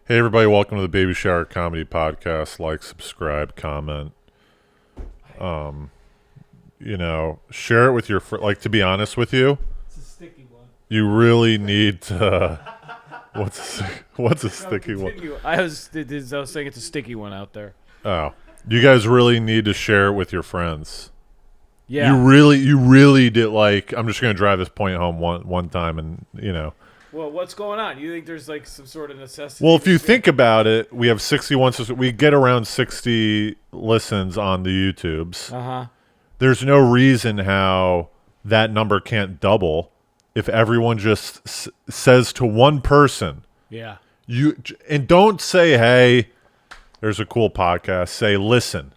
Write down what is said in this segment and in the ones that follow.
Hey everybody, welcome to the Baby Shower Comedy Podcast. Like, subscribe, comment. Share it with your to be honest with you, It's a sticky one. you really need to what's a sticky one? I was saying it's a sticky one out there. Oh. You guys really need to share it with your friends. Yeah. You really did. I'm just going to drive this point home one time and, Well, what's going on? You think there's like some sort of necessity? Well, if you think about it, we have 61. We get around 60 listens on the YouTubes. Uh-huh. There's no reason how that number can't double if everyone just says to one person. Yeah. And don't say, "Hey, there's a cool podcast." Say, "Listen,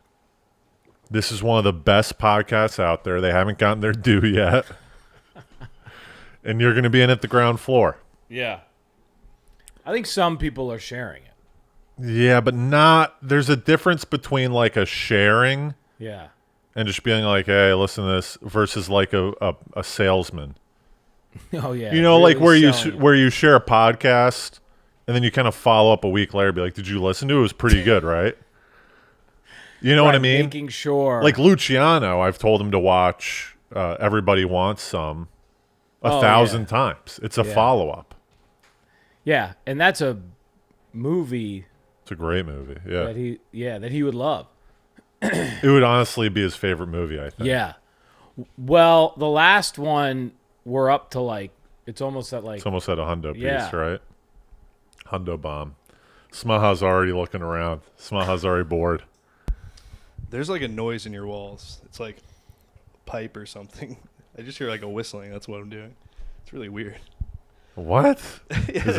this is one of the best podcasts out there. They haven't gotten their due yet, and you're going to be in at the ground floor." Yeah. I think some people are sharing it. Yeah, but not. There's a difference between like a sharing. Yeah. And just being like, "Hey, listen to this," versus like a salesman. Oh yeah. You know, really like where selling you share a podcast, and then you kind of follow up a week later, be like, "Did you listen to it? It was pretty good, right?" You know what I mean? Making sure. Like Luciano, I've told him to watch Everybody Wants Some 1,000 times. It's a follow up. Yeah, and that's a movie It's a great movie. Yeah, that he would love. it would honestly be his favorite movie, I think. Yeah. Well, the last one we're up to it's almost at It's almost at a hundo piece, Yeah. right? Hundo bomb. Smaha's already looking around. Smaha's already bored. There's like a noise in your walls. It's like a pipe or something. I just hear like a whistling. That's what I'm doing. It's really weird. What? Yeah, Is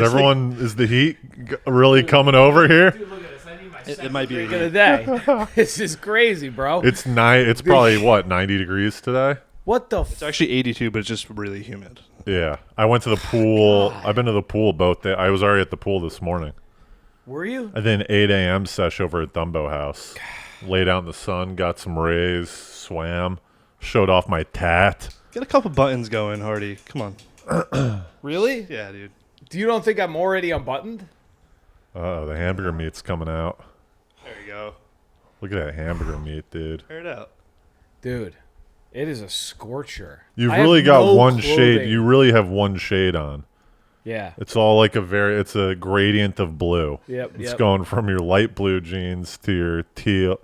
is the heat really coming over here? Dude, look at this. I need my It might be drink a of the day. This is crazy, bro. It's probably 90 degrees today? What the It's actually 82, but it's just really humid. Yeah. I went to the pool. I've been to the pool both days. I was already at the pool this morning. Were you? And then 8 a.m. sesh over at Dumbo House. Laid out in the sun, got some rays, swam, showed off my tat. Get a couple buttons going, Hardy. Come on. Really? Yeah, dude. Do you don't think I'm already unbuttoned? Uh-oh, the hamburger meat's coming out. There you go. Look at that hamburger meat, dude. Air it out. Dude, it is a scorcher. You've I really have got no one clothing. shade. You really have one shade on. Yeah. It's all like it's a gradient of blue. Yep. It's going from your light blue jeans to your teal.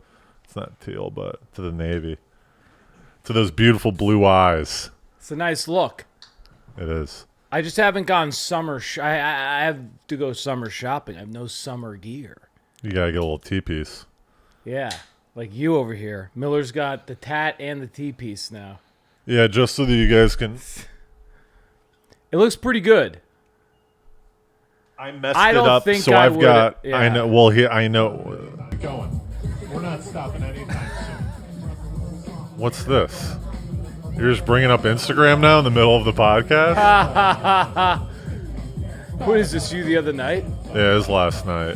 It's not teal, but to the navy. To those beautiful blue eyes. It's a nice look. It is. I just haven't gone summer. I have to go summer shopping. I have no summer gear. You gotta get a little T-piece. Yeah. Like you over here. Miller's got the tat and the T-piece now. Yeah, just so that you guys can. It looks pretty good. I messed I it don't up, think so I I've would- got. yeah. I know. Well, here I know. Going. We're not stopping anytime soon. What's this? You're just bringing up Instagram now in the middle of the podcast? What is this, you the other night? Yeah, it was last night.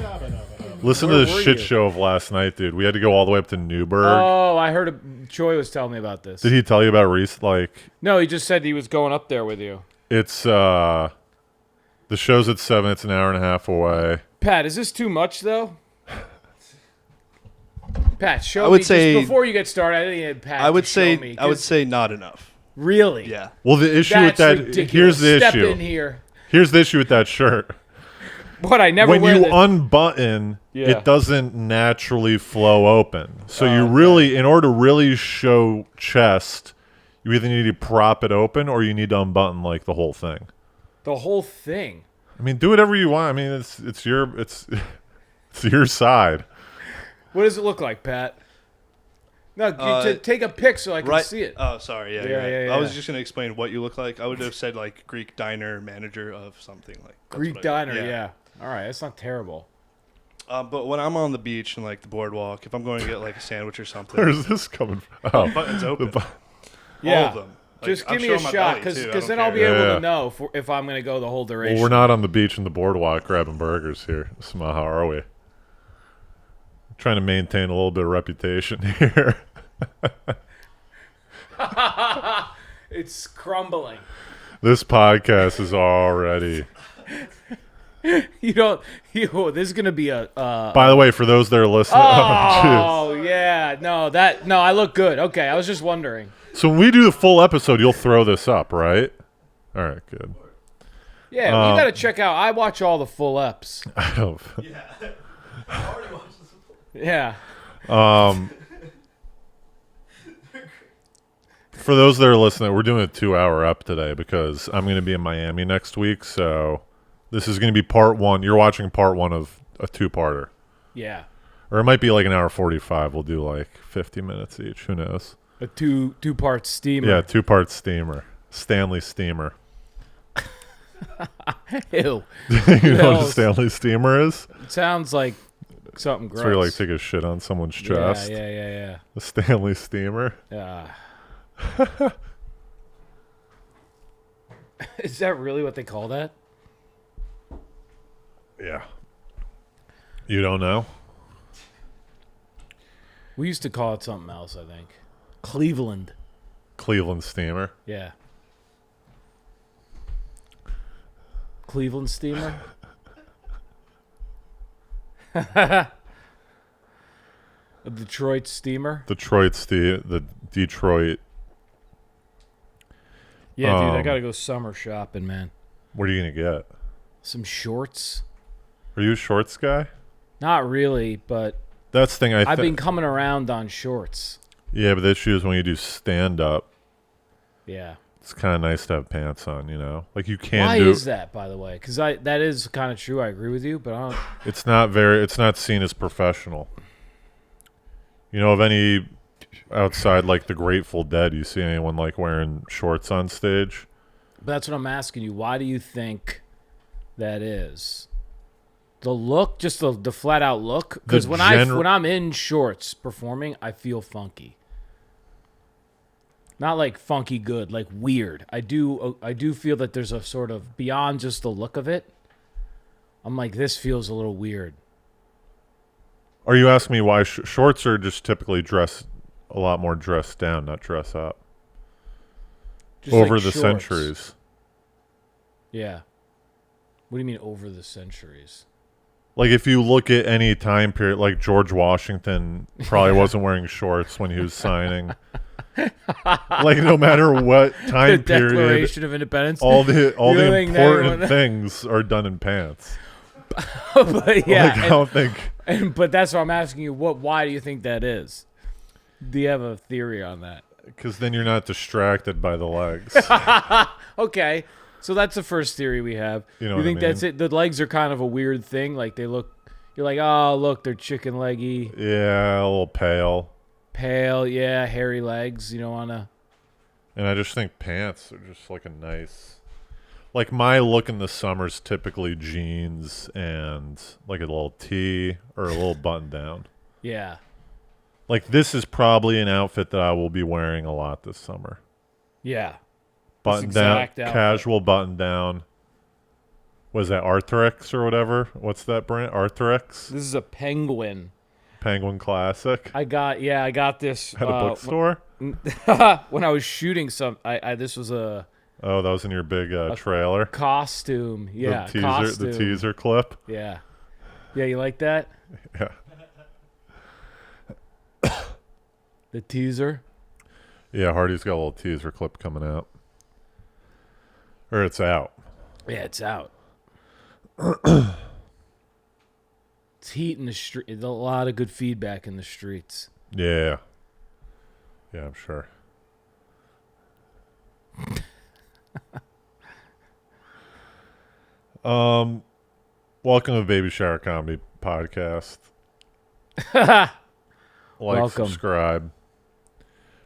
Listen Where to the were shit you? show of last night, dude. We had to go all the way up to Newburgh. Oh, I heard Choi was telling me about this. Did he tell you about Reese? No, he just said he was going up there with you. It's the show's at 7. It's an hour and a half away. Pat, is this too much, though? Pat, show I would me. say- just before you get started, I think Pat. I would just show say me, I would 'cause say not enough. really. Yeah. Well, the issue That's with that ridiculous. here's the Step issue. in here. Here's the issue with that shirt. What I never When wear you this. unbutton, Yeah. it doesn't naturally flow open. So you okay. really, in order to really show chest, you either need to prop it open or you need to unbutton like the whole thing. The whole thing. I mean, do whatever you want. I mean, it's your it's your side. What does it look like, Pat? No, take a pic so I can Right. see it. Oh, sorry. Yeah. Yeah, You're right. yeah, I was yeah. just gonna explain what you look like. I would have said like Greek diner manager of something like that's Greek what I- diner, yeah. All right, that's not terrible. But when I'm on the beach and like the boardwalk, if I'm going to get like a sandwich or something, Where's this coming from? Oh, buttons open. Yeah. All of them. Like, Just I'm give me a showing my shot, belly, too. I because don't then I'll be care. able Yeah. to know if I'm going to go the whole duration. well, we're not on the beach in the boardwalk grabbing burgers here. Smaha, how are we? Trying to maintain a little bit of reputation here. It's crumbling. This podcast is already You don't. This is gonna be a. By the way, for those that are listening, Oh yeah, no, I look good. Okay, I was just wondering. so when we do the full episode, you'll throw this up, right? All right, good. Yeah, you gotta check out. I watch all the full eps. I don't. Yeah. For those that are listening, we're doing a 2-hour up today because I'm going to be in Miami next week. So this is going to be part one. You're watching part one of a 2-parter. Yeah. Or it might be like an hour 45. We'll do like 50 minutes each. Who knows? A two-part steamer. Yeah, 2-part steamer. Stanley steamer. Ew. You know what a else? Stanley steamer is? It sounds like something gross. It's where you like take a shit on someone's chest. Yeah. A Stanley steamer. Is that really what they call that? Yeah. You don't know? We used to call it something else, I think. Cleveland. Cleveland steamer. Yeah. Cleveland steamer? A Detroit steamer? The Detroit. Yeah, dude, I gotta go summer shopping, man. What are you going to get? Some shorts? Are you a shorts guy? Not really, but That's the thing I've been coming around on shorts. Yeah, but the issue is when you do stand up, Yeah. it's kind of nice to have pants on, you know? Like you can Why do is that, by the way? Because that is kind of true. I agree with you, but I don't. it's not seen as professional. You know, of any outside like the Grateful Dead, you see anyone like wearing shorts on stage? But that's what I'm asking you. Why do you think that is? The look, just the flat out look. Because when I'm in shorts performing, I feel funky. Not like funky good, like weird. I do feel that there's a sort of beyond just the look of it. I'm like, this feels a little weird. Are you asking me why shorts are just typically a lot more dressed down, not dress up? Just Over like the shorts. centuries. Yeah. What do you mean over the centuries? Like if you look at any time period, like George Washington probably wasn't wearing shorts when he was signing. Like no matter what time The period, Declaration of Independence. all the think important that things are done in pants. But yeah, Like, I don't think. but that's what I'm asking you. Why do you think that is? Do you have a theory on that? Because then you're not distracted by the legs. Okay, so that's the first theory we have. You know you what I think that's mean? it? The legs are kind of a weird thing. Like they look. You're like, oh, look, they're chicken leggy, Yeah, a little pale. pale. Yeah, hairy legs. You don't want to. And I just think pants are just like a nice. Like my look in the summer's typically jeans and like a little tee or a little button down. Yeah. Like this is probably an outfit that I will be wearing a lot this summer. Yeah. Button down, exact outfit. casual button down. Was that Arthrex or whatever? What's that brand? Arthrex? This is a penguin. Penguin Classic. I got this At a bookstore? when I was shooting some. This was a Oh, that was in your big trailer. costume. Yeah, The teaser clip. Yeah. Yeah, you like that? Yeah. The teaser? Yeah, Hardy's got a little teaser clip coming out. Or it's out. Yeah, it's out. It's heat in the street. There's a lot of good feedback in the streets. Yeah. Yeah, I'm sure. Welcome to Baby Shower Comedy Podcast. Like, Welcome. subscribe.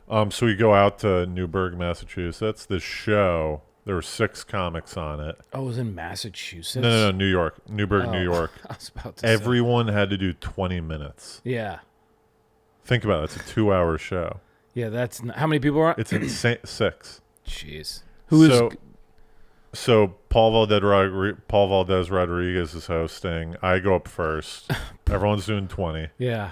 So we go out to Newburgh, Massachusetts. This show, there were 6 comics on it. Oh, it was in Massachusetts? No, New York. Newburgh, Oh, New York. I was about to say. Everyone had to do 20 minutes. Yeah. Think about it. It's a 2-hour show. Yeah, that's... How many people are on? It's insane. 6. Jeez. Who is... So Paul Valdez Rodriguez is hosting. I go up first. Everyone's doing 20. Yeah.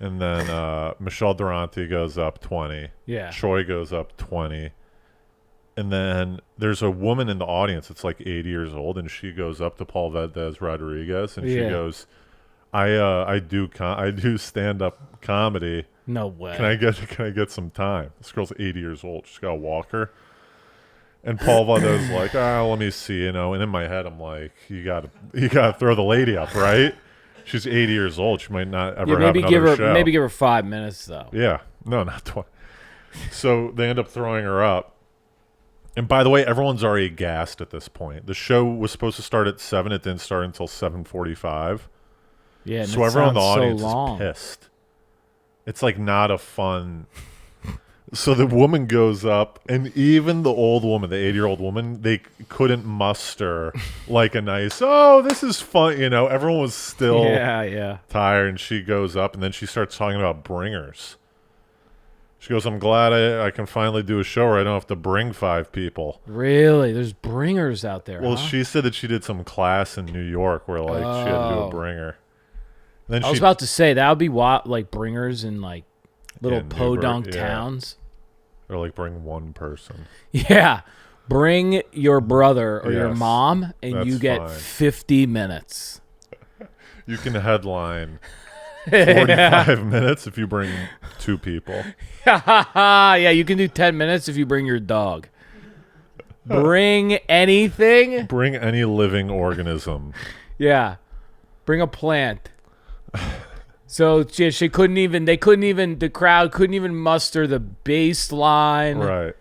And then Michelle Durante goes up 20. Yeah. Troy goes up 20. And then there's a woman in the audience that's like 80 years old, and she goes up to Paul Valdez Rodriguez, and she goes, I do stand up comedy. No way. Can I get some time? This girl's 80 years old. She's got a walker. And Paul Valdez is like, let me see, And in my head, I'm like, you gotta throw the lady up, right? She's 80 years old. She might not ever have another show. Maybe give her 5 minutes though. Yeah, no, not 20. So they end up throwing her up. And by the way, everyone's already gassed at this point. The show was supposed to start at 7. It didn't start until 7:45. Yeah, so everyone in the audience is pissed. It's like not a fun. So the woman goes up, and even the old woman, the 80-year-old woman, they couldn't muster like a nice, this is fun. Everyone was still tired, and she goes up, and then she starts talking about bringers. She goes, I'm glad I can finally do a show where I don't have to bring 5 people. Really? There's bringers out there, Well, huh? she sasaid that she did some class in New York where, she had to do a bringer. And then I was about to say, that would be like bringers in, like, little podunk towns. Or, like, bring one person. Yeah. Bring your brother or your mom, and you get 50 minutes. You can headline 45 minutes if you bring 2 people. Yeah, you can do 10 minutes if you bring your dog. Bring anything. Bring any living organism. Yeah. Bring a plant. So they couldn't even, the crowd couldn't even muster the baseline. Right.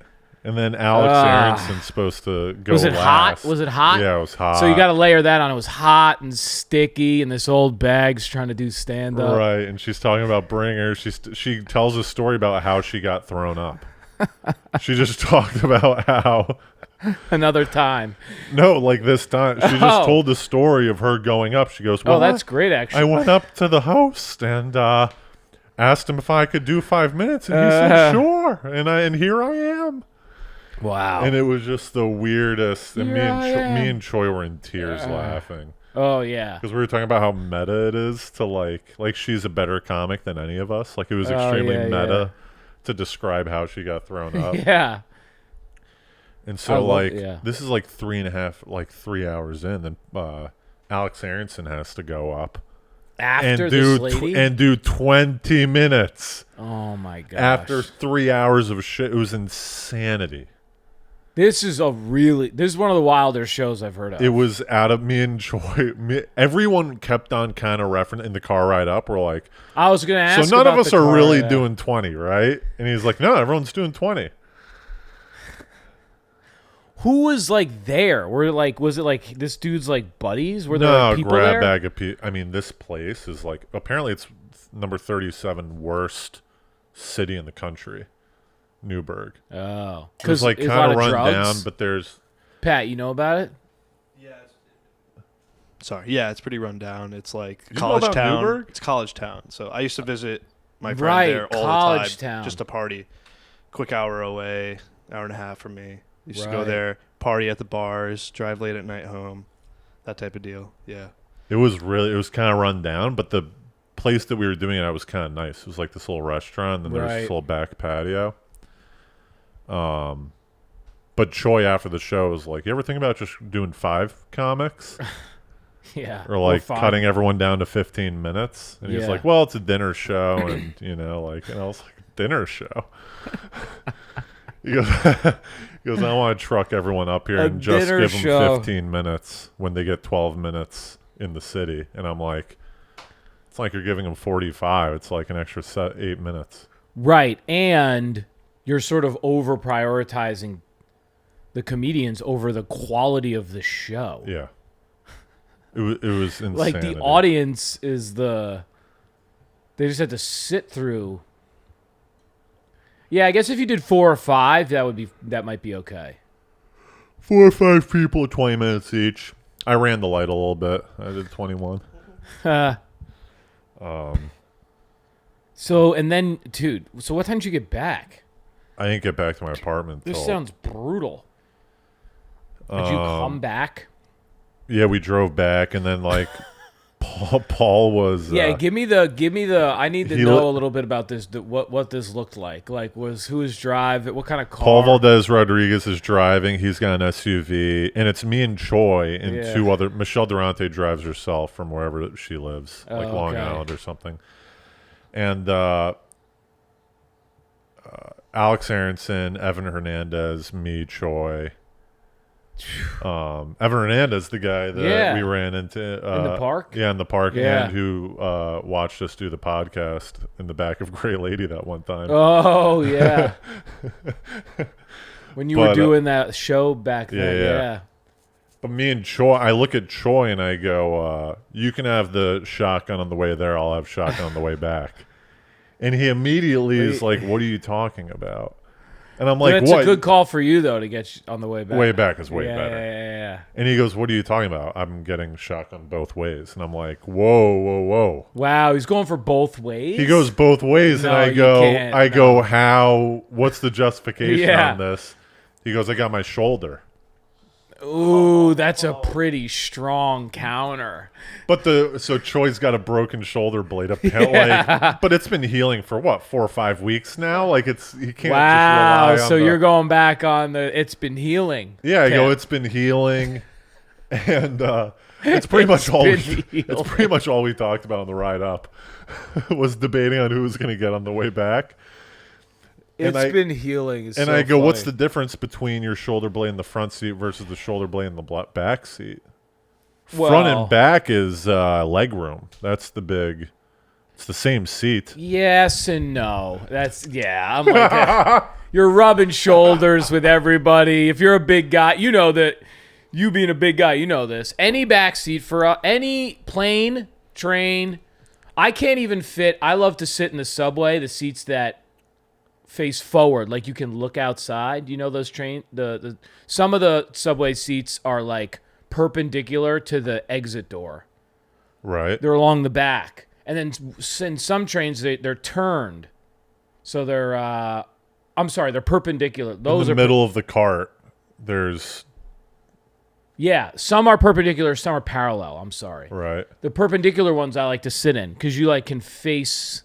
And then Alex Aronson's supposed to go Was it last. hot? Was it hot? Yeah, it was hot. So you got to layer that on. It was hot and sticky, and this old bag's trying to do stand-up. Right, and she's talking about bringers. She tells a story about how she got thrown up. She just talked about how... Another time. No, like this time. She just told the story of her going up. She goes, well, that's great, actually. I went up to the host and asked him if I could do 5 minutes, and he said, sure. And here I am. Wow. And it was just the weirdest. And me and Troy were in tears laughing. Oh, yeah. Because we were talking about how meta it is to like she's a better comic than any of us. Like it was extremely meta to describe how she got thrown up. Yeah. And so this is like 3 hours in. Then Alex Aronson has to go up. After this lady? And do 20 minutes. Oh, my gosh. After 3 hours of shit. It was insanity. This is one of the wilder shows I've heard of. It was out of me and Troy. Everyone kept on kind of referencing in the car ride up. We're like, I was going to ask. So none of us are really doing 20, right? And he's like, no, everyone's doing 20. Who was like there? Was it like this dude's like buddies? Were there like, people there? Bag of people. I mean, this place is like apparently it's number 37 worst city in the country. Newburgh. Oh, because like kind of run down, but there's Pat. You know about it? Yeah. Sorry. Yeah, it's pretty run down. It's like college town. Newburgh? It's college town. So I used to visit my friend there all the time, town. just to party. Quick hour away, hour and a half from me. Used to go there, party at the bars, drive late at night home, that type of deal. Yeah. It was kind of run down, but the place that we were doing it at was kind of nice. It was like this little restaurant, and then there's this little back patio. But Troy after the show was like, you ever think about just doing 5 comics? Yeah. Or like cutting everyone down to 15 minutes? And he's like, well, it's a dinner show, and and I was like, dinner show? He goes, I want to truck everyone up here and just give them 15 minutes when they get 12 minutes in the city. And I'm like, it's like you're giving them 45. It's like an extra 8 minutes. Right. And you're sort of over prioritizing the comedians over the quality of the show. Yeah. It was insanity. Like the audience is they just had to sit through. Yeah, I guess if you did 4 or 5, that might be okay. 4 or 5 people, 20 minutes each. I ran the light a little bit. I did 21. So and then, dude. So what time did you get back? I didn't get back to my apartment. This sounds brutal. Did you come back? Yeah, we drove back, and then like Paul was. Give me the. I need to know a little bit about this. What this looked like. Like, who was driving? What kind of car? Paul Valdez Rodriguez is driving. He's got an SUV, and it's me and Choi and two other. Michelle Durante drives herself from wherever she lives, like Long Island or something. And Alex Aronson, Evan Hernandez, me, Choi. Evan Hernandez, the guy that we ran into in the park. Yeah, in the park, and who watched us do the podcast in the back of Gray Lady that one time. Oh yeah, when you were doing that show back then. Yeah. But me and Choi, I look at Choi and I go, "You can have the shotgun on the way there. I'll have shotgun on the way back." And he immediately is like, "What are you talking about?" And I'm like, "It's what? a good call for you though to get on the way back. Way back is way better." Yeah. And he goes, "What are you talking about? I'm getting shotgun both ways." And I'm like, "Whoa!" Wow, he's going for both ways. He goes both ways, No, and I you go, can't. "How? What's the justification Yeah. on this?" He goes, "I got my shoulder." Ooh, that's a pretty strong counter. But so Choi's got a broken shoulder blade, like, but it's been healing for what, 4 or 5 weeks now. Like he can't just rely on. So you're going back on it's been healing. Yeah, I go. It's been healing, and it's pretty much all. It's pretty much all we talked about on the ride up was debating on who was going to get on the way back. It's been healing. And I go, "What's the difference between your shoulder blade in the front seat versus the shoulder blade in the back seat?" Front and back is leg room. That's the big. It's the same seat. Yes and no. I'm like, you're rubbing shoulders with everybody. If you're a big guy, you know that. You being a big guy, you know this. Any back seat for any plane, train, I can't even fit. I love to sit in the subway, the seats that face forward, like you can look outside. You know those some of the subway seats are like perpendicular to the exit door. Right. They're along the back, and then in some trains they're turned, so they're they're perpendicular. Those in the are middle of the cart. There's some are perpendicular, some are parallel. I'm sorry. Right. The perpendicular ones I like to sit in because you can face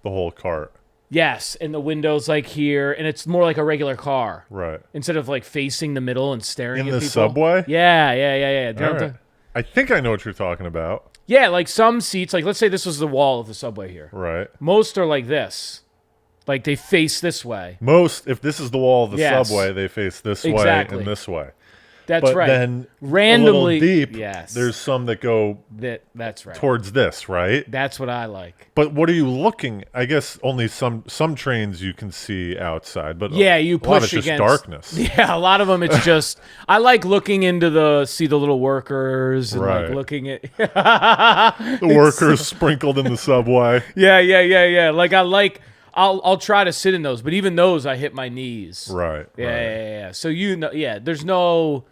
the whole cart. Yes, and the window's like here, and it's more like a regular car. Right. Instead of facing the middle and staring at people. In the subway? Yeah. All right. I think I know what you're talking about. Yeah, like some seats, let's say this was the wall of the subway here. Right. Most are like this. Like they face this way. If this is the wall of the subway, they face this way and this way. That's right. Then randomly a little deep, yes. There's some that go that's right. towards this, right? That's what I like. But what are you looking? I guess only some trains you can see outside, but you push a lot of it's against just darkness. Yeah, a lot of them it's just I like looking into see the little workers and right. looking at the workers sprinkled in the subway. Yeah. I'll try to sit in those, but even those I hit my knees. Right. Yeah. So there's no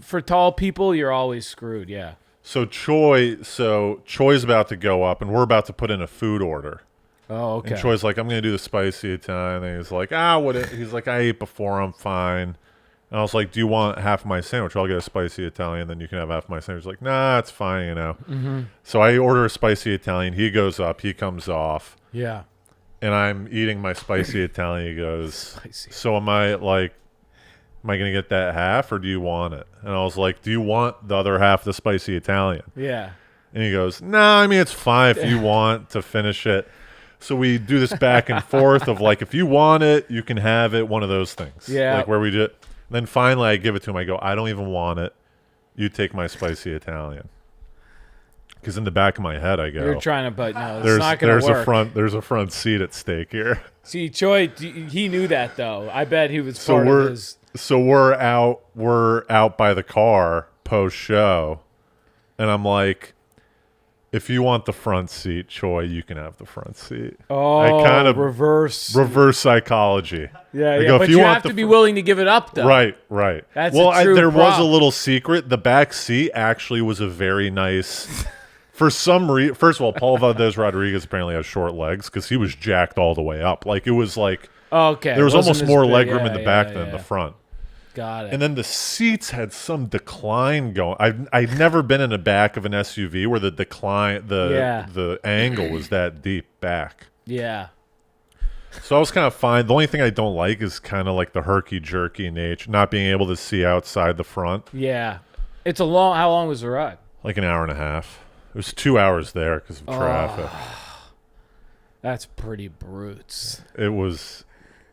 for tall people you're always screwed. Yeah. So Choi's about to go up, and we're about to put in a food order. Oh, okay. And Choi's like, "I'm going to do the spicy Italian." And he's like, He's like, "I ate before, I'm fine." And I was like, "Do you want half my sandwich? I'll get a spicy Italian, then you can have half my sandwich." He's like, "Nah, it's fine, Mm-hmm. So I order a spicy Italian. He goes up, he comes off. Yeah. And I'm eating my spicy Italian. He goes, Spicy. "So am I going to get that half, or do you want it?" And I was like, "Do you want the other half of the spicy Italian?" Yeah. And he goes, "Nah, I mean, it's fine if you want to finish it." So we do this back and forth of if you want it, you can have it, one of those things. Yeah. Where we do it. Then finally I give it to him. I go, "I don't even want it. You take my spicy Italian." Because in the back of my head, I go, You're trying to, but no, it's not going to work. There's a front seat at stake here. See, Choi, he knew that though. I bet he was part of his. So we're out by the car post show, and I'm like, "If you want the front seat, Choi, you can have the front seat." Oh, I kind of reverse psychology. Yeah, go, but you have to be willing to give it up, though. Right. That's there was a little secret. The back seat actually was a very nice. For some reason, first of all, Paul Valdez Rodriguez apparently has short legs because he was jacked all the way up. It was okay. There was almost more legroom in the back than in the front. Got it. And then the seats had some decline going. I've never been in the back of an SUV where the decline, the angle was that deep back. Yeah. So I was kind of fine. The only thing I don't like is kind of like the herky-jerky nature, not being able to see outside the front. Yeah. It's a long. How long was the ride? Like an hour and a half. It was 2 hours there because of traffic. That's pretty brutes. It was.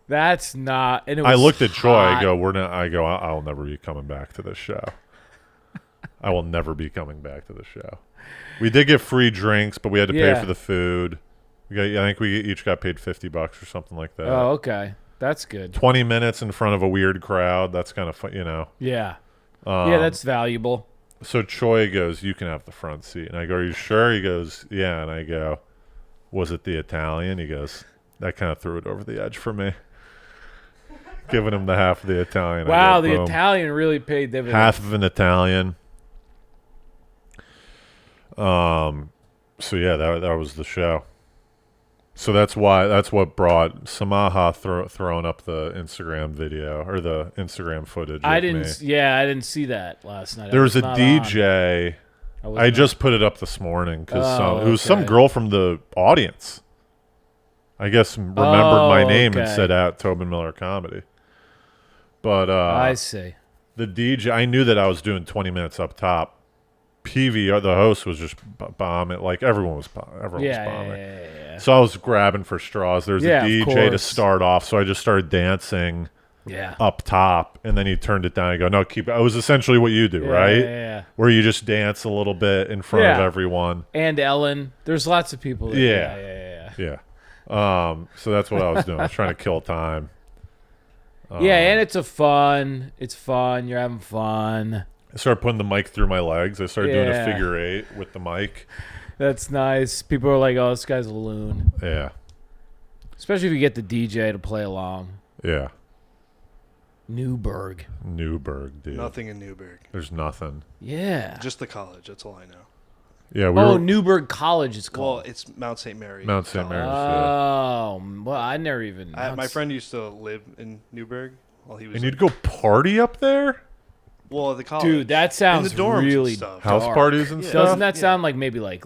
That's not. And it was I looked at Troy. hot. I go, I'll never be coming back to this show. I will never be coming back to the show. We did get free drinks, but we had to pay Yeah. for the food. I think we each got paid $50 or something like that. Oh, okay. That's good. 20 minutes in front of a weird crowd. That's kind of fun, Yeah. Yeah, that's valuable. So Troy goes, "You can have the front seat." And I go, "Are you sure?" He goes, "Yeah." And I go, "Was it the Italian?" He goes, "That kind of threw it over the edge for me." Giving him the half of the Italian. Wow, I go, the "Boom." Italian really paid dividends. Half of an Italian. So yeah, that was the show. So that's what brought Samaha throwing up the Instagram video or the Instagram footage. I of didn't. me. Yeah, I didn't see that last night. There was a not DJ. on. I just put it up this morning because Oh, it was some okay. girl from the audience. I guess remembered my name and okay. said at Tobin Miller Comedy. But I see. the DJ, I knew that I was doing 20 minutes up top. PV, the host, was just bombing. Like everyone was bombing. Yeah. So I was grabbing for straws. There's Yeah, a of DJ to course. start off, so I just started dancing Yeah. up top, and then he turned it down. I go, "No, keep it." It was essentially what you do, right? Yeah. Where you just dance a little bit in front of Yeah. everyone. And Ellen. There's lots of people. That, Yeah. Yeah. So that's what I was doing. I was trying to kill time. Yeah, and it's fun. You're having fun. I started putting the mic through my legs. I started doing a Yeah. figure eight with the mic. That's nice. People are like, "Oh, this guy's a loon." Yeah. Especially if you get the DJ to play along. Yeah. Newburgh. Newburgh, dude. Nothing in Newburgh. There's nothing. Yeah. Just the college. That's all I know. Yeah, Oh, Newburgh College is Well, called. it's Mount St. Mary. Mount St. College. Mary's. Oh, well, I never even. My friend used to live in Newburgh while he was. And you'd go party up there? Well, the college. Dude, that sounds in the dorms really and stuff. House dark. parties and Yeah. stuff? Doesn't that Yeah. sound like maybe like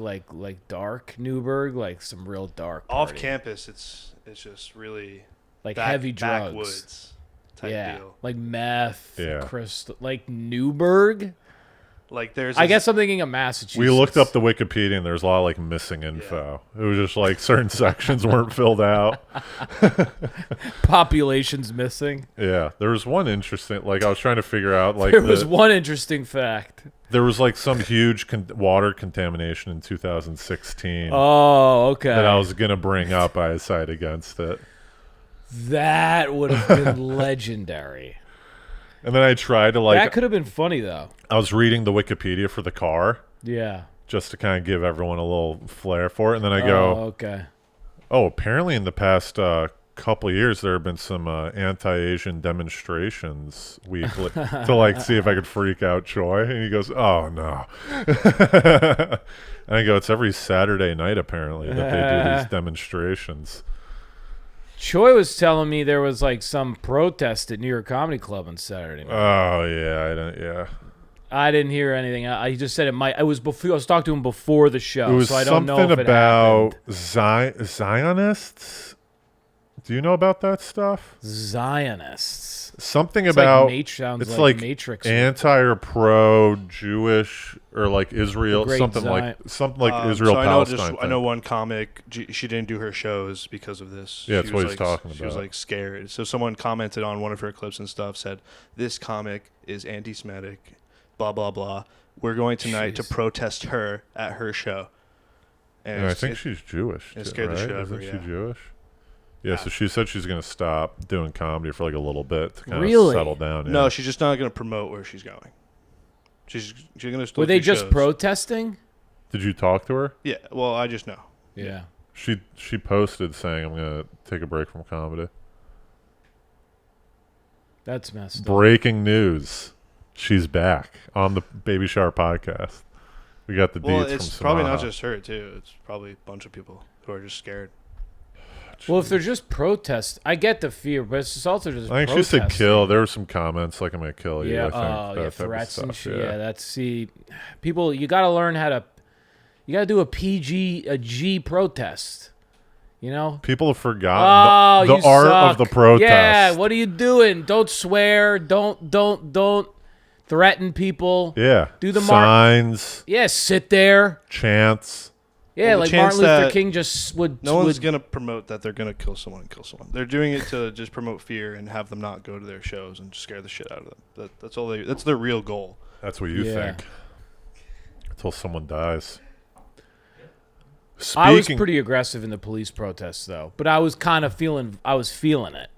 dark Newburgh, like some real dark Off party. campus, it's just really like heavy drugs. backwoods type Yeah, deal. like meth, Yeah. crystal, like Newburgh. Like there's. I this- guess I'm thinking of Massachusetts. We looked up the Wikipedia, and there's a lot of like missing info. It was just like certain sections weren't filled out. population's missing. Yeah, there was one interesting. Like I was trying to figure out, like There was one interesting fact. there was like some huge water contamination in 2016 Oh, okay. that I was gonna bring up. I decided against it, That would have been legendary. and then I tried to That like. could have been funny though. I was reading the Wikipedia for the car Yeah. just to kind of give everyone a little flair for it, and then I Oh, go, okay. "Oh, apparently in the past couple of years there have been some anti-Asian demonstrations weekly to like see if I could freak out Choi." And he goes, "Oh no." And I go, "It's every Saturday night apparently that they do these demonstrations." Choi was telling me there was like some protest at New York Comedy Club on Saturday night. Oh yeah, I don't. Yeah, I didn't hear anything. He just said it might. I was talking to him before the show, it was so I don't know something if it about happened. Zionists. Do you know about that stuff? Zionists. Something It's about like sounds it's like like Matrix. anti or pro Jewish or like Israel, The Great something like Israel so Palestine. I know one comic. She didn't do her shows because of this. Yeah, that's She what was he's like, talking She was about. like scared. So someone commented on one of her clips and stuff. Said this comic is anti-Semitic. Blah blah blah. We're going tonight to Jeez. protest her at her show. And I it's- think it- she's Jewish. it too, scared the right? shit out of Isn't her, she yeah. Jewish? Yeah, so she said she's going to stop doing comedy for like a little bit to kind Really? of settle down. Yeah. No, she's just not going to promote where she's going. She's going to still. Were they do just shows. protesting? Did you talk to her? Yeah. Well, I just know. Yeah. She posted saying, "I'm going to take a break from comedy." That's messed up. Breaking news: she's back on the Baby Shower podcast. We got the Well, deets it's from probably not Samaha. just her too. It's probably a bunch of people who are just scared. Well, if they're just protests, I get the fear, but it's just also just I think she said protesting. kill. There were some comments like I'm gonna kill you. Yeah, I think, that type of threats and stuff, shit. Yeah, that's see, people. You got to learn how to. You got to do a G protest. You know. People have forgotten Oh, the art of suck. the protest. Yeah, what are you doing? Don't swear. Don't threaten people. Yeah. Do the signs, Yeah, sit there. chants. Yeah, Well, the like chance Martin Luther that King just would. No one's would, gonna promote that they're gonna kill someone and kill someone. They're doing it to just promote fear and have them not go to their shows and just scare the shit out of them. That's all. That's their real goal. That's what you Yeah. think. Until someone dies. I was Speaking, pretty aggressive in the police protests, though, but I was kind of feeling. I was feeling it.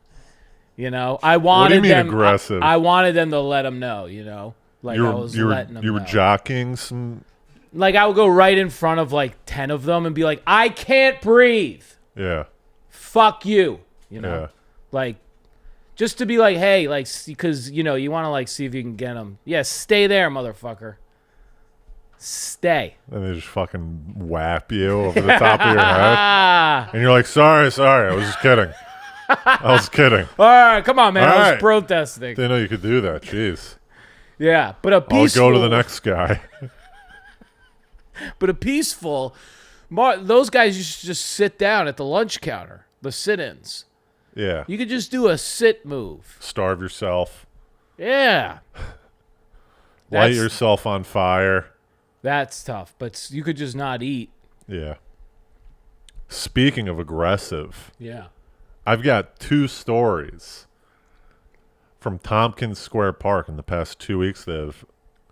You know, I wanted you mean them. aggressive? I wanted them to let them know. You know, like I was letting them you were know. jockeying some. Like I would go right in front of like 10 of them and be like, "I can't breathe. Yeah. Fuck you." You know, Yeah. like just to be like, "Hey," like because you know you want to like see if you can get them. Yeah, stay there, motherfucker. Stay. And they just fucking whap you over the top of your head. Ah. And you're like, sorry, I was just kidding. I was kidding. All right, come on, man. All I was right. protesting. Didn't know you could do that. Jeez. Yeah, but a I'll peaceful. go to the next guy. But a peaceful. Those guys used to just sit down at the lunch counter. The sit-ins. Yeah. You could just do a sit move. Starve yourself. Yeah. Light That's- yourself on fire. That's tough, but you could just not eat. Yeah. Speaking of aggressive, Yeah. I've got 2 stories from Tompkins Square Park in the past 2 weeks that have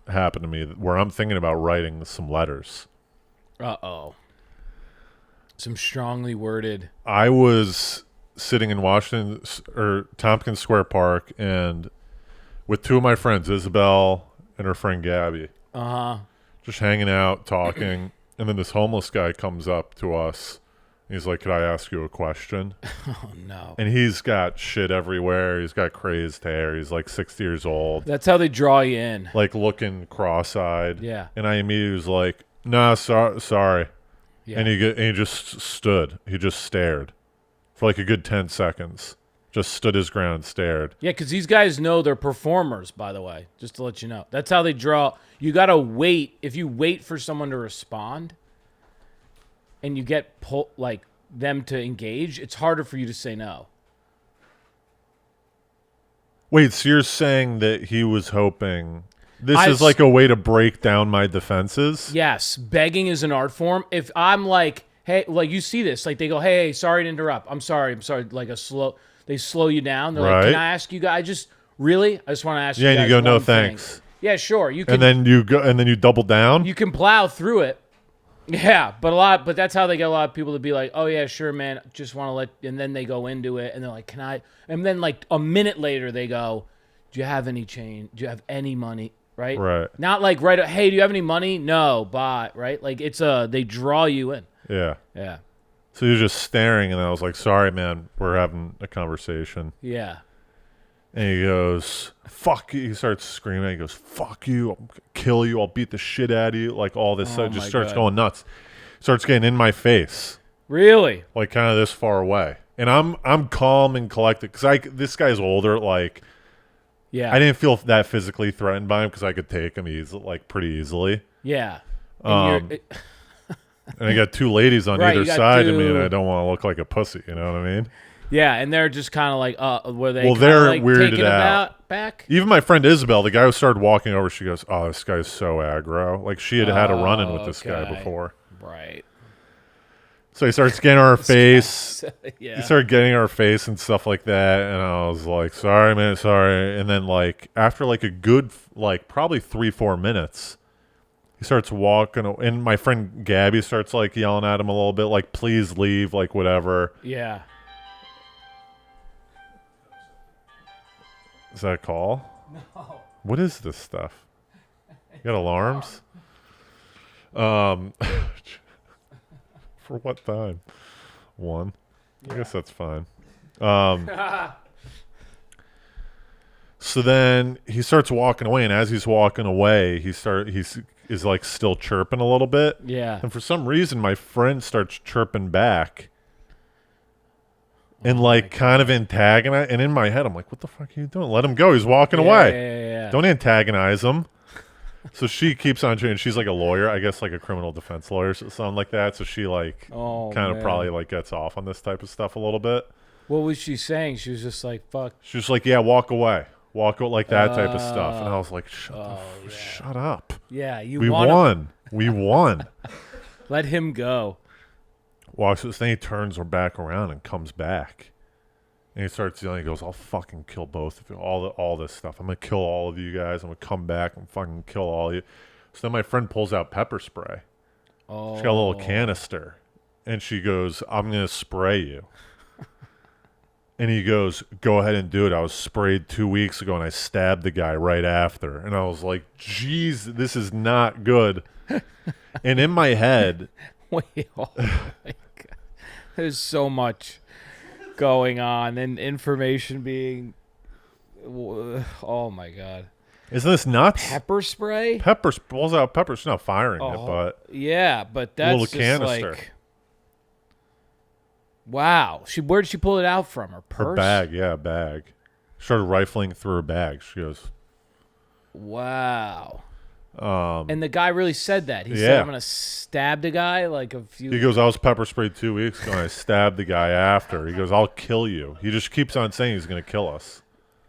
happened to me where I'm thinking about writing some letters. Uh-oh. Some strongly worded. I was sitting in Washington or Tompkins Square Park and with 2 of my friends, Isabel and her friend Gabby, Uh-huh. just hanging out, talking, and then this homeless guy comes up to us. He's like, "Could I ask you a question?" Oh, no. And he's got shit everywhere. He's got crazed hair. He's like 60 years old, That's how they draw you in. like looking cross-eyed. Yeah. And I immediately was like, "Nah, sorry." Yeah. And he just stood. He just stared for like a good 10 seconds. Just stood his ground and stared. Yeah, because these guys know they're performers, by the way, just to let you know. That's how they draw. You got to wait. If you wait for someone to respond and you get like them to engage, it's harder for you to say no. Wait, so you're saying that he was hoping this I is like a way to break down my defenses? Yes, begging is an art form. If I'm like, hey, like you see this, like they go, hey, sorry to interrupt. I'm sorry. Like they slow you down. They're like, Right. can I ask you guys? I just want to ask you Yeah, guys and you go, "No, one thing." thanks. Yeah, sure. You can. And then you go, and then you double down. You can plow through it. Yeah, but that's how they get a lot of people to be like, oh yeah, sure, man, just want to let, and then they go into it, and they're like, can I? And then like a minute later, they go, do you have any change? Do you have any money? Right? Right. Not like hey, do you have any money? No, bye. Right? Like it's they draw you in. Yeah. Yeah, So he was just staring, and I was like, "Sorry, man, we're having a conversation." yeah, And he goes, "Fuck you!" He starts screaming. He goes, "Fuck you! I'll kill you! I'll beat the shit out of you!" Like all this stuff. my Just starts God. going nuts. Starts getting in my face, really. like kind of this far away. And I'm calm and collected because this guy's older. Like Yeah, I didn't feel that physically threatened by him because I could take him pretty easily. yeah. And you're- And I got 2 ladies on Right, either you got side of me, and 2. I don't want to look like a pussy. You know what I mean? yeah, and they're just kind of like, were they? Well, kinda, they're like, weirded taken out. back. Even my friend Isabel, the guy who started walking over, she goes, "Oh, this guy's so aggro." Like she had a run-in with this guy okay. before. Right. So he starts getting our face. Yeah. He started getting our face and stuff like that, and I was like, "Sorry, man, sorry." And then like after like a good probably 3-4 minutes, he starts walking, and my friend Gabby starts like yelling at him a little bit, like, "Please leave," like whatever. Yeah. Is that a call? No. What is this stuff? You got alarms? For what time? 1. I guess that's fine. So then he starts walking away, and as he's walking away, he's like still chirping a little bit. Yeah. And for some reason, my friend starts chirping back. and like kind of antagonize. And in my head, I'm like, what the fuck are you doing? Let him go. He's walking Yeah, away. yeah. Don't antagonize him. So she keeps on trying. She's like a lawyer, I guess, like a criminal defense lawyer, something like that. So she like Oh, kind of man. probably like gets off on this type of stuff a little bit. What was she saying? She was just like, fuck. She was like, yeah, walk away. Walk away, like that type of stuff. And I was like, yeah. shut up. Yeah, you We want won. We won. Let him go. Walks, then he turns her back around and comes back. And he starts yelling, he goes, I'll fucking kill both of you. All this stuff. I'm going to kill all of you guys. I'm going to come back and fucking kill all of you. So then my friend pulls out pepper spray. Oh. She's got a little canister. And she goes, I'm going to spray you. And he goes, go ahead and do it. I was sprayed 2 weeks ago, and I stabbed the guy right after. And I was like, geez, this is not good. And in my head, Wait, oh my God. There's so much going on and information being. Oh my God. isn't this nuts? Pepper spray? Pepper pulls out pepper. She's not firing it, but Yeah, but that's little just canister. like. Wow. Where did she pull it out from? Her purse? her bag, yeah, a bag. Started rifling through her bag. She goes, Wow. And the guy really said that. He said, Yeah. I'm going to stab the guy like a few. he goes, I was pepper sprayed 2 weeks ago, and I stabbed the guy after. He goes, I'll kill you. He just keeps on saying he's going to kill us.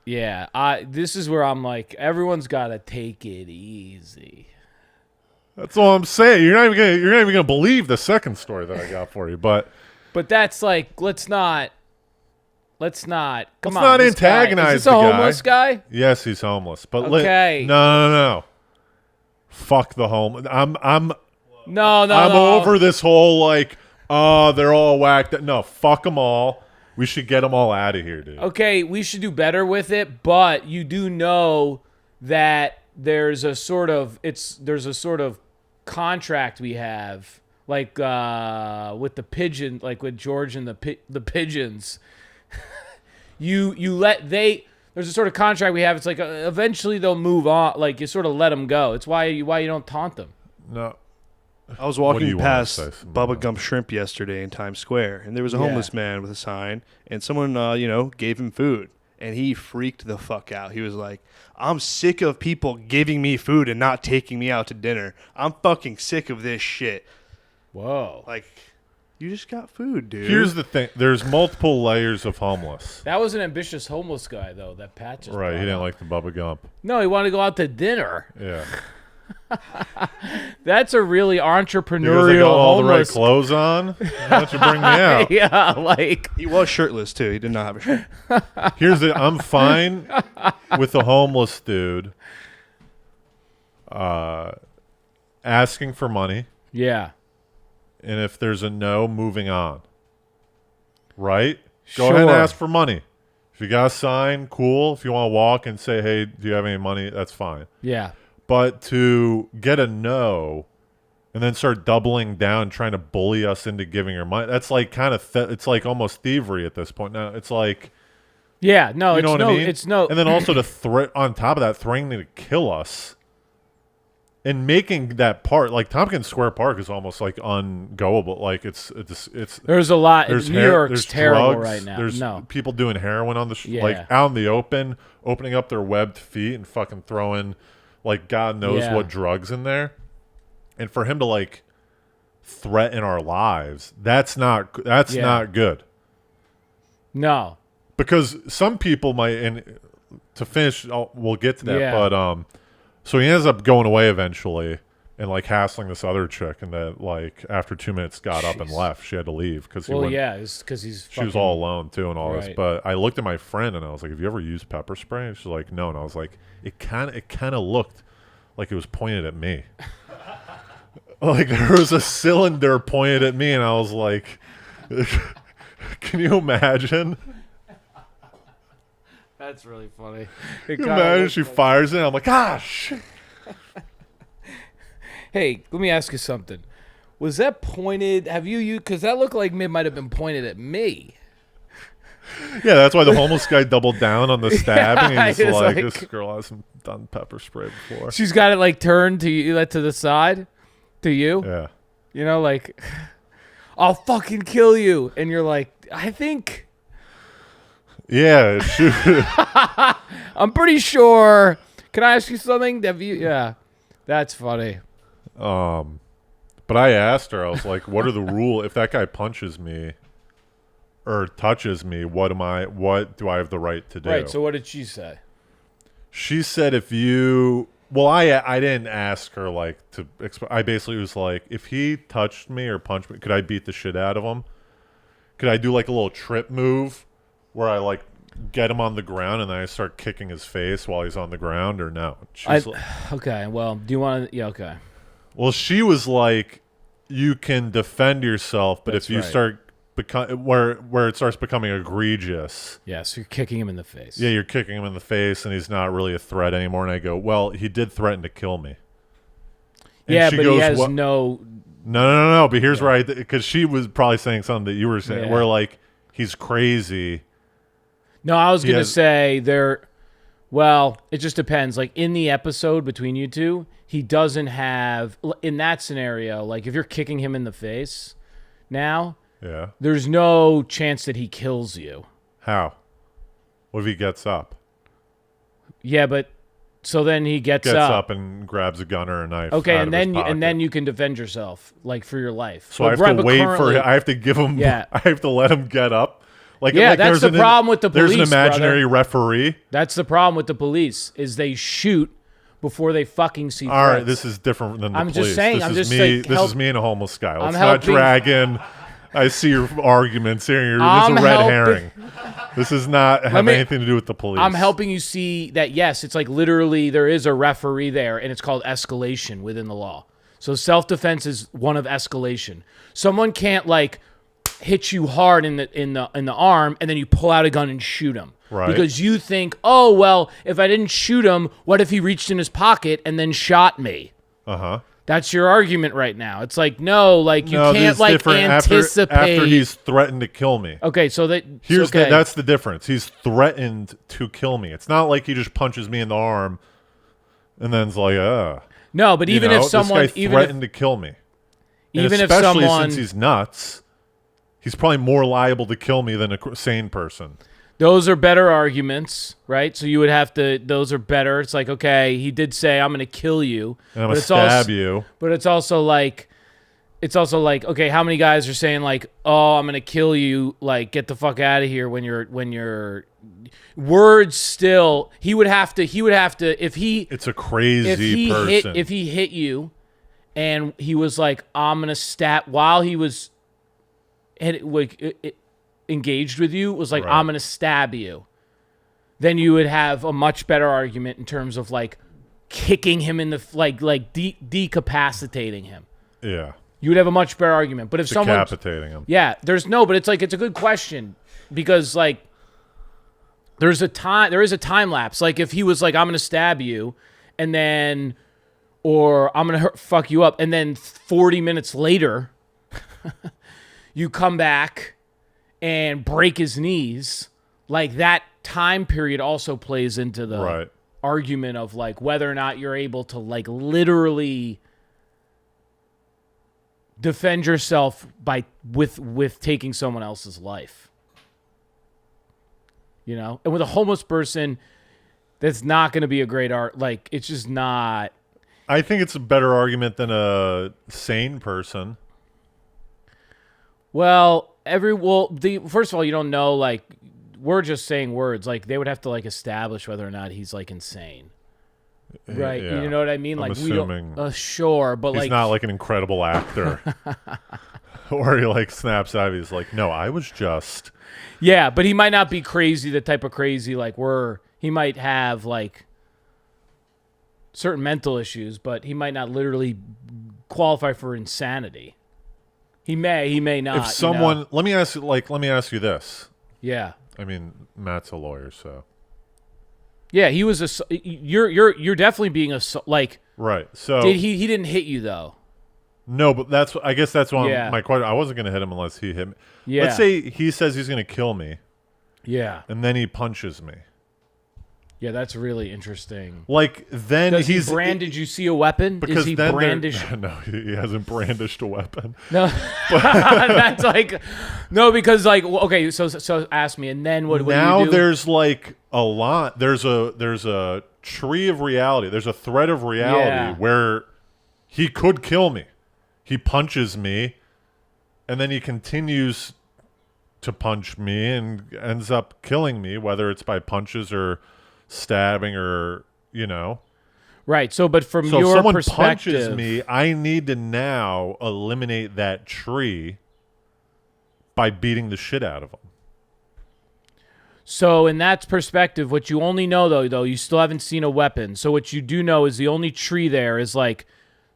Yeah. This is where I'm like, everyone's got to take it easy. That's all I'm saying. You're not even gonna believe the second story that I got for you, but. But that's like, let's not. Come Let's on. not this guy- antagonize Is this a the guy. homeless guy? Yes, he's homeless. But Okay. no. Fuck the home. I'm No. I'm over this whole like, they're all whacked. No, fuck them all. We should get them all out of here, dude. Okay, we should do better with it, but you do know that there's a sort of contract we have, like with the pigeon, like with George and the pigeons. There's a sort of contract we have. It's like eventually they'll move on. Like you sort of let them go. It's why you don't taunt them. No. I was do you walking wanna past say? Bubba Gump Shrimp yesterday in Times Square, and there was a homeless man with a sign, and someone, gave him food, and he freaked the fuck out. He was like, I'm sick of people giving me food and not taking me out to dinner. I'm fucking sick of this shit. Whoa. Like, you just got food, dude. Here's the thing. There's multiple layers of homeless. That was an ambitious homeless guy, though, that Pat just Right. He brought didn't up. like the Bubba Gump. No, he wanted to go out to dinner. Yeah. That's a really Because I entrepreneurial got all the right homeless. clothes on. Why don't you bring me out? Yeah, like He was shirtless, too. He did not have a shirt. Here's the. I'm fine with the homeless dude asking for money, yeah. and if there's a no, moving on. Right? Go ahead and Sure. ask for money. If you got a sign, cool. If you want to walk and say, hey, do you have any money? That's fine. Yeah. But to get a no and then start doubling down, trying to bully us into giving her money, that's like kind of, it's like almost thievery at this point. Now, it's like, Yeah, no, you it's know what no I mean? it's no And then also to threat on top of that, threatening to kill us and making that part, like Tompkins Square Park is almost like ungoable. Like it's there's a lot there's New hair- York's there's terrible drugs, right now. There's No. people doing heroin on the Yeah. like out in the open, opening up their webbed feet and fucking throwing like God knows Yeah. what drugs in there. And for him to like threaten our lives, that's not Yeah. not good. No. Because some people might, and to finish, we'll get to that. Yeah. But so he ends up going away eventually, and like hassling this other chick, and that like after 2 minutes got up and Jeez. left. She had to leave because he Well, wouldn't. yeah, it's because he's She was all alone too, and all this. Right. But I looked at my friend and I was like, "Have you ever used pepper spray?" And she's like, "No." And I was like, "It kind of looked like it was pointed at me. Like there was a cylinder pointed at me, and I was like, can you imagine? That's really funny. Can you imagine she fires it? I'm like, gosh. Hey, let me ask you something. Was that pointed? Have you because that looked like it might have been pointed at me. Yeah, that's why the homeless guy doubled down on the stabbing. Yeah, He's it's like, like- this girl hasn't done pepper spray before. She's got it like turned to you, to the side, to you. Yeah. You know, like I'll fucking kill you, and you're like, I think Yeah, shoot. I'm pretty sure. Can I ask you something? Yeah, that's funny. But I asked her, I was like, what are the rules? If that guy punches me or touches me, what do I have the right to do? Right. So what did she say? She said if you, well, I didn't ask her like to, I basically was like, if he touched me or punched me, could I beat the shit out of him? Could I do like a little trip move where I like get him on the ground and then I start kicking his face while he's on the ground, or no? Okay. Well, do you want to? Yeah. Okay. Well, she was like, you can defend yourself, but That's if you right. start where it starts becoming egregious, Yeah. So you're kicking him in the face. yeah, you're kicking him in the face, and he's not really a threat anymore. And I go, well, he did threaten to kill me. And Yeah, she but goes, he has "What?" no. No. But here's where because she was probably saying something that you were saying, Yeah. where like he's crazy. No, I was He gonna has- say there. Well, it just depends. Like in the episode between you two, he doesn't have in that scenario. Like if you're kicking him in the face, now Yeah. there's no chance that he kills you. How? What if he gets up? Yeah, but so then he gets Gets up. up and grabs a gun or a knife. Okay, out and of his then pocket. you can defend yourself, like for your life. So I have to wait for him. I have to give him. Yeah. I have to let him get up. Like Yeah, like that's there's the problem with the There's an police, imaginary referee. That's the problem with the police is they shoot before they fucking see. All right, threats. this is different than the I'm police. just saying, This I'm is just me. like, This help- is me and a homeless guy. Let's I'm not helping- drag in. I see your arguments here. This I'm is a red helping- herring. This is not have me- anything to do with the police. I'm helping you see that yes, it's like literally there is a referee there, and it's called escalation within the law. So self-defense is one of escalation. Someone can't like hit you hard in the arm, and then you pull out a gun and shoot him. Right. Because you think, oh well, if I didn't shoot him, what if he reached in his pocket and then shot me? Uh-huh. That's your argument right now. It's like no, like you No, can't this is like different anticipate. after he's threatened to kill me. Okay, so Here's okay. that's the difference. He's threatened to kill me. It's not like he just punches me in the arm and then's like, no, but even if someone, this guy threatened to kill me. And even if especially someone, since he's nuts, he's probably more liable to kill me than a sane person. those are better arguments, right? So you would have to. Those are better. It's like okay, he did say I'm going to kill you, And I'm but gonna it's stab also, you. But it's also like okay, how many guys are saying like, oh, I'm going to kill you, like get the fuck out of here when you're words still. He would have to if he It's a crazy person. if he hit you, and he was like, I'm gonna stab while he was engaged with you, was like, Right. I'm gonna stab you. Then you would have a much better argument in terms of like kicking him in the decapacitating him. Yeah. You would have a much better argument. But if someone, Decapitating him. yeah, but it's like it's a good question because like there is a time lapse. Like if he was like, I'm gonna stab you, and then or I'm gonna fuck you up, and then 40 minutes later, you come back and break his knees. Like that time period also plays into the Right. argument of like whether or not you're able to like literally defend yourself by with taking someone else's life. You know, and with a homeless person, that's not going to be a great art. Like it's just not. I think it's a better argument than a sane person. Well, first of all, you don't know. Like we're just saying words. Like they would have to like establish whether or not he's like insane. Right, Yeah. you know what I mean? I'm Like assuming we don't. Sure, but he's like not like an incredible actor. Or he like snaps out. He's like, no, I was just. yeah, but he might not be crazy. The type of crazy like he might have like certain mental issues, but he might not literally qualify for insanity. He may not. If someone, you know? let me ask you this. Yeah. I mean, Matt's a lawyer, so Yeah, he was you're definitely being like right. So he didn't hit you though. no, but I guess that's why Yeah. my question. I wasn't going to hit him unless he hit me. Yeah. Let's say he says he's going to kill me, Yeah. and then he punches me. Yeah, that's really interesting. Like then Does he's he brand? Did you see a weapon? because Is he then brandish? no, he hasn't brandished a weapon. No, that's like no, because like okay, so ask me, and then what Now do you do? there's like a lot. There's a tree of reality. There's a thread of reality Yeah. where he could kill me. He punches me, and then he continues to punch me and ends up killing me, whether it's by punches or stabbing or Right. So, but from So if your someone perspective, punches me, I need to now eliminate that tree by beating the shit out of him. so in that perspective, what you only know though, you still haven't seen a weapon. So what you do know is the only tree there is like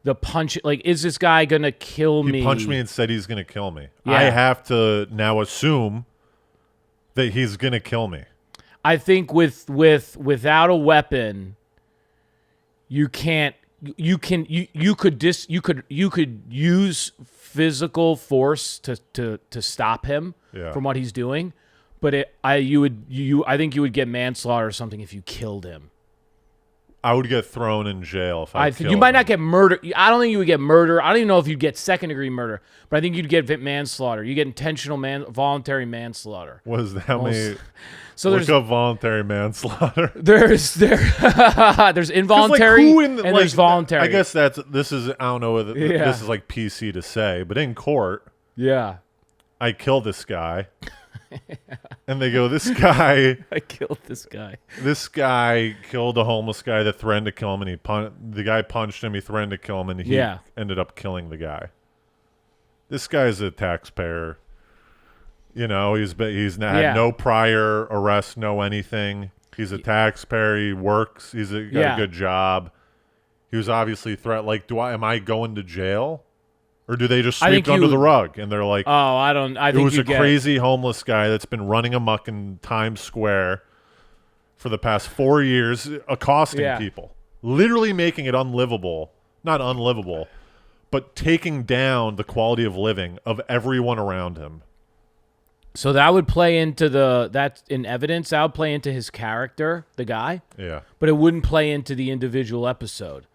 the punch. Like, is this guy gonna kill me? He punched me and said he's going to kill me. Yeah. I have to now assume that he's going to kill me. I think without a weapon, you can't. You could use physical force to stop him Yeah. from what he's doing, but I think you would get manslaughter or something if you killed him. I would get thrown in jail if I I think you might not get murder. I don't think you would get murder. I don't even know if you'd get second-degree murder, but I think you'd get manslaughter. You get intentional voluntary manslaughter. Was that many? So Look there's up voluntary manslaughter. there's involuntary and there's voluntary. I guess this is I don't know whether Yeah. this is like PC to say, but in court, Yeah, I kill this guy, and they go, "This guy I killed this guy. killed a homeless guy that threatened to kill him, and the guy punched him. He threatened to kill him, and he Yeah. ended up killing the guy. This guy's a taxpayer. He's had Yeah. no prior arrest, no anything. He's a taxpayer. He works. He's got Yeah. a good job. He was obviously threat. Like, am I going to jail, or do they just I sweep think it under you- the rug and they're like, Oh, I don't. I it think was you a get crazy homeless guy that's been running amok in Times Square for the past 4 years, accosting Yeah. people, literally making it unlivable. Not unlivable, but taking down the quality of living of everyone around him. So that would play into that's in evidence. That would play into his character, the guy, Yeah. but it wouldn't play into the individual episode.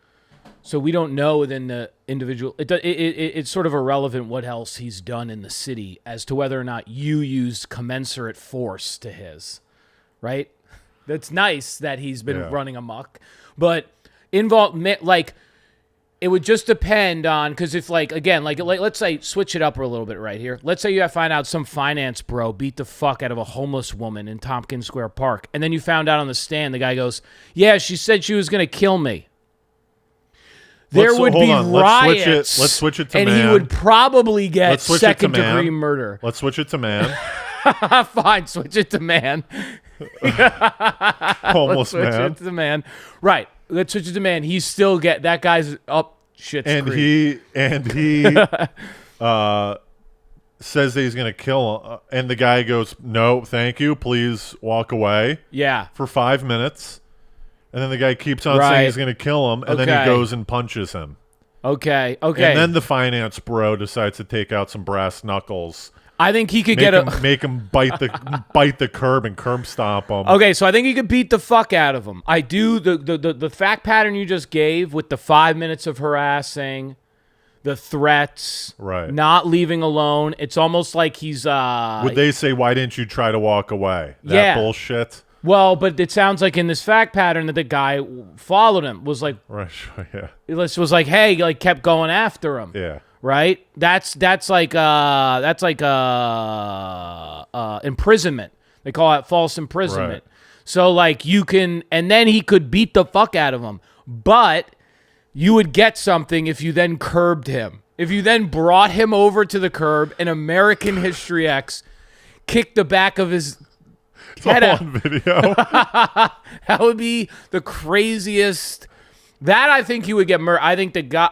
So we don't know within the individual. It's sort of irrelevant what else he's done in the city as to whether or not you used commensurate force to his. Right? That's nice that he's been Yeah. running amok, but it would just depend on, because if let's say switch it up a little bit right here. Let's say you find out some finance bro beat the fuck out of a homeless woman in Tompkins Square Park, and then you found out on the stand the guy goes, "Yeah, she said she was gonna kill me." There would be riots. Let's switch it to and man. he would probably get Let's switch it to man. second-degree murder. Let's switch it to man. Fine, switch it to man. Homeless Switch man. it to man. Right. Let's switch it to man. He's still that guy's up shit's And creek. he says that he's going to kill him. And the guy goes, "No, thank you. Please walk away," Yeah. for 5 minutes. And then the guy keeps on Right. saying he's going to kill him. And then Okay. he goes and punches him. Okay. And then the finance bro decides to take out some brass knuckles. I think he could Make get him, make him bite the curb and curb stomp him. Okay, so I think he could beat the fuck out of him. I do the fact pattern you just gave with the 5 minutes of harassing, the threats, Right. not leaving alone. It's almost like he's Would they say, "Why didn't you try to walk away"? That Yeah. bullshit. well, but it sounds like in this fact pattern that the guy followed him, was like Right. Sure, yeah. was like, hey, like kept going after him. Yeah. Right? That's like imprisonment. They call it false imprisonment. Right. So like you can, and then he could beat the fuck out of him, but you would get something if you then curbed him. If you then brought him over to the curb and American History X kicked the back of his head All out. on video. That would be the craziest. That I think he would get murdered. I think the guy.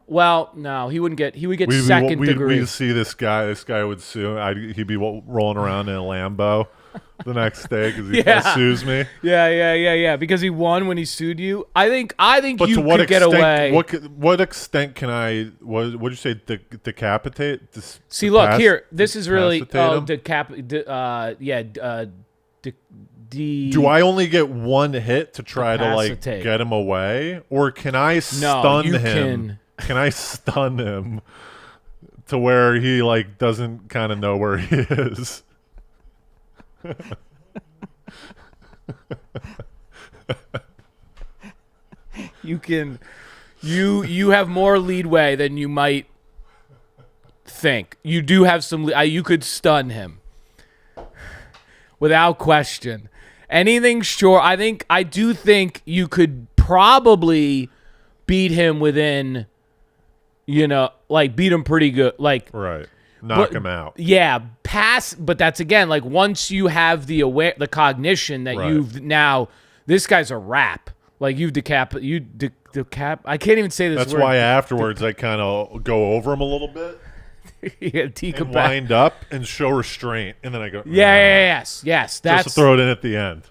Well, no, he wouldn't get. He would get second degree. We'd see this guy. This guy would sue. He'd be rolling around in a Lambo the next day because he Yeah. sues me. Yeah. Because he won when he sued you. I think But you to what could get extent? away. What extent can I? What would you say? Decapitate? See, look here. This is really decapitate him? Do I only get one hit to try to like Capacitate. get him away, or can I stun you him? Can I stun him to where he like doesn't kind of know where he is? You can. You have more leadway than you might think. You do have some. You could stun him without question. Anything short, I do think you could probably beat him within, like beat him pretty good. Like, Right. Knock But- him out. yeah, pass. But that's again, like once you have the cognition that Right. you've now, this guy's a wrap. Like you've decap. I can't even say this That's word. why afterwards I kind of go over him a little bit Yeah, and decap. wind up and show restraint, and then I go, Yes. just to That's throw it in at the end.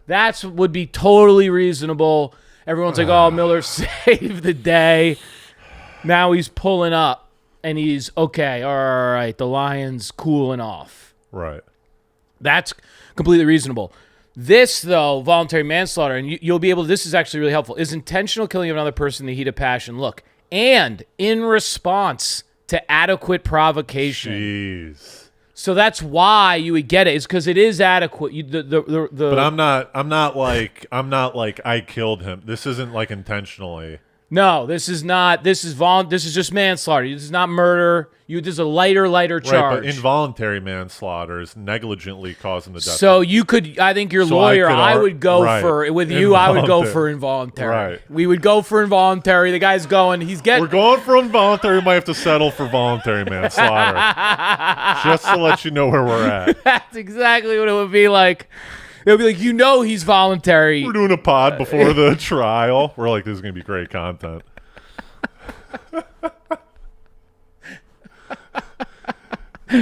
That's would be totally reasonable. Everyone's like, "Oh, Miller saved the day." Now he's pulling up, and he's okay. All right, the Lions cooling off. Right. That's completely reasonable. This, though, voluntary manslaughter, and you'll be able. This is actually really helpful. Is intentional killing of another person in the heat of passion. Look, and in response to adequate provocation. Jeez. So that's why you would get it. Is because it is adequate. But I'm not like I killed him. This isn't like intentionally. No, this is not. This is just manslaughter. This is not murder. This is a lighter Right, charge. but involuntary manslaughter is negligently causing the death. So you could. I think your So lawyer. I I would go right. for with you. I would go Involuntary. for involuntary. Right. We would go for involuntary. The guy's going. He's getting. We're going for involuntary. We might have to settle for voluntary manslaughter. Just to let you know where we're at. That's exactly what it would be like. It would be like he's voluntary. We're doing a pod before the trial. We're like, this is going to be great content.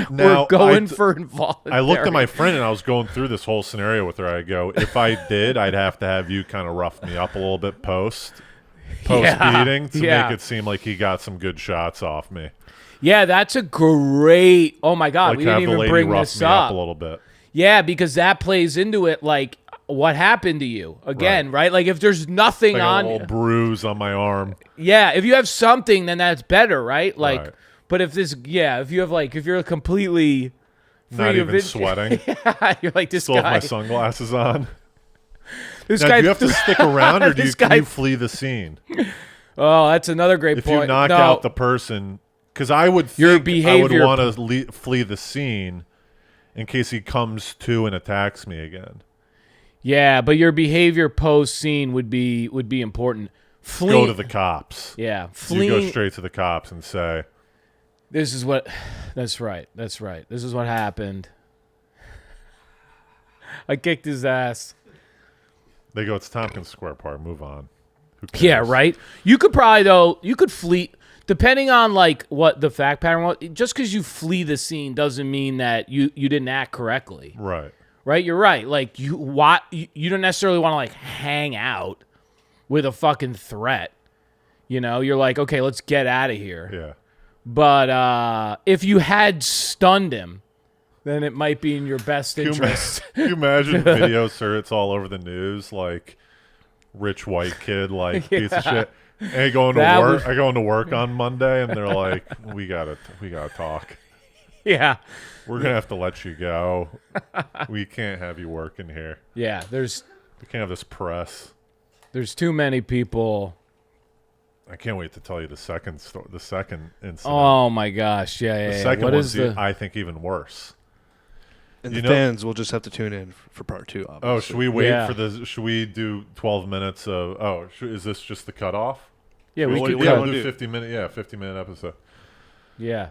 Now, We're going for involuntary. I looked at my friend and I was going through this whole scenario with her. I go, if I did, I'd have to have you kind of rough me up a little bit post beating to yeah. make it seem like he got some good shots off me. Yeah, that's a great. Oh my God, Like we have didn't the even lady bring rough this me up. a little bit. Yeah, because that plays into it. Like, what happened to you again, right? Like, if there's nothing Like on, a little bruise on my arm. yeah, if you have something, then that's better, right? Like, Right. but if you're completely free Not of even it, sweating. you're like this Still have guy. my sunglasses on. This Now, guy. do you have to stick around or This can guy- you flee the scene? Oh, that's another great If point. you knock No, out the person, because I would think Your I would behavior- want to flee the scene in case he comes to and attacks me again. yeah, but your behavior post scene would be important. Fleeing, Go to the cops. yeah, You go fleeing. straight to the cops and say, This is what. That's right. That's right. This is what happened. I kicked his ass. they go, it's Tompkins Square Park, move on. Who cares? Yeah, right. You could probably you could flee depending on like what the fact pattern was. Just because you flee the scene doesn't mean that you didn't act correctly. Right. Right? You're right. Like you don't necessarily want to like hang out with a fucking threat. You're like, okay, let's get out of here. Yeah. But if you had stunned him, then it might be in your best interest. Can you imagine videos, sir? It's all over the news, like rich white kid, like piece of shit. Hey, going to That work. would- I going to work on Monday, and they're like, "We gotta talk. Yeah. We're gonna have to let you go. We can't have you working here. Yeah. There's We can't have this press." too many people. I can't wait to tell you the second incident. Oh my gosh. Yeah. the Yeah. second What one's is the? I think even worse. And You the know- fans will just have to tune in for part 2. Obviously. Oh, should we wait Yeah. for the? Should we do 12 minutes of? Oh, is this just the cutoff? Yeah. We We'll could we do don't do- 50-minute. Yeah, 50-minute episode. Yeah.